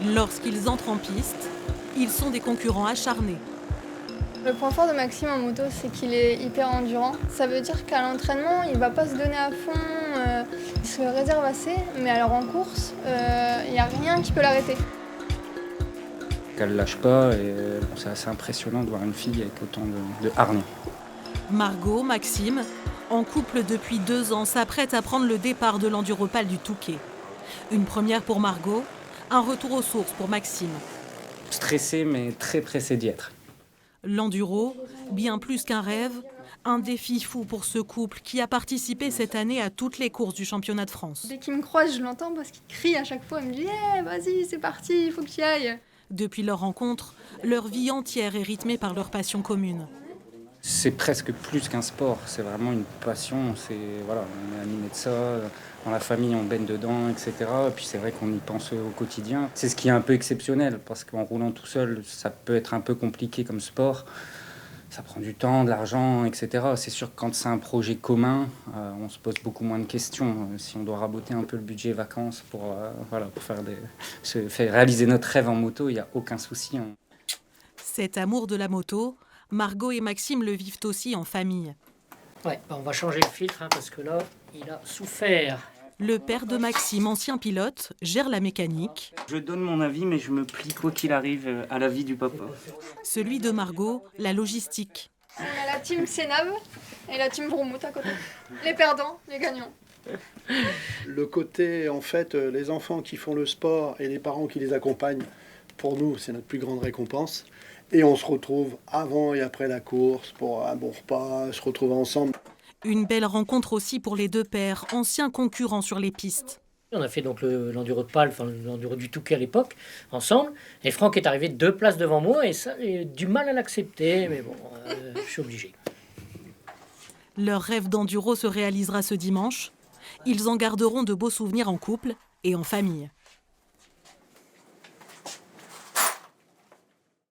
Lorsqu'ils entrent en piste, ils sont des concurrents acharnés. Le point fort de Maxime en moto, c'est qu'il est hyper endurant. Ça veut dire qu'à l'entraînement, il ne va pas se donner à fond, il se réserve assez, mais alors en course, il n'y a rien qui peut l'arrêter. Elle lâche pas et c'est assez impressionnant de voir une fille avec autant de hargne. Margot, Maxime, en couple depuis 2 ans, s'apprêtent à prendre le départ de l'Enduropal du Touquet. Une première pour Margot, un retour aux sources pour Maxime. Stressé mais très pressé d'y être. L'enduro, bien plus qu'un rêve, un défi fou pour ce couple qui a participé cette année à toutes les courses du championnat de France. Dès qu'il me croise, je l'entends parce qu'il crie à chaque fois. Il me dit hey, vas-y, c'est parti, il faut que tu y ailles. Depuis leur rencontre, leur vie entière est rythmée par leur passion commune. C'est presque plus qu'un sport, c'est vraiment une passion. Voilà, on est animé de ça, dans la famille on baigne dedans, etc. Et puis c'est vrai qu'on y pense au quotidien. C'est ce qui est un peu exceptionnel, parce qu'en roulant tout seul, ça peut être un peu compliqué comme sport. Ça prend du temps, de l'argent, etc. C'est sûr que quand c'est un projet commun, on se pose beaucoup moins de questions. Si on doit raboter un peu le budget vacances pour faire réaliser notre rêve en moto, il n'y a aucun souci. Cet amour de la moto, Margot et Maxime le vivent aussi en famille. Ouais, on va changer le filtre parce que là, il a souffert. Le père de Maxime, ancien pilote, gère la mécanique. Je donne mon avis, mais je me plie quoi qu'il arrive à l'avis du papa. Celui de Margot, la logistique. On a la team Sénab et la team Vroumouth à côté. Les perdants, les gagnants. Le côté, en fait, les enfants qui font le sport et les parents qui les accompagnent, pour nous, c'est notre plus grande récompense. Et on se retrouve avant et après la course pour un bon repas, se retrouver ensemble. Une belle rencontre aussi pour les deux pères, anciens concurrents sur les pistes. On a fait donc l'enduro de Pal, enfin l'enduro du Touquet à l'époque, ensemble. Et Franck est arrivé 2 places devant moi et ça, j'ai du mal à l'accepter, mais bon, je suis obligé. Leur rêve d'enduro se réalisera ce dimanche. Ils en garderont de beaux souvenirs en couple et en famille.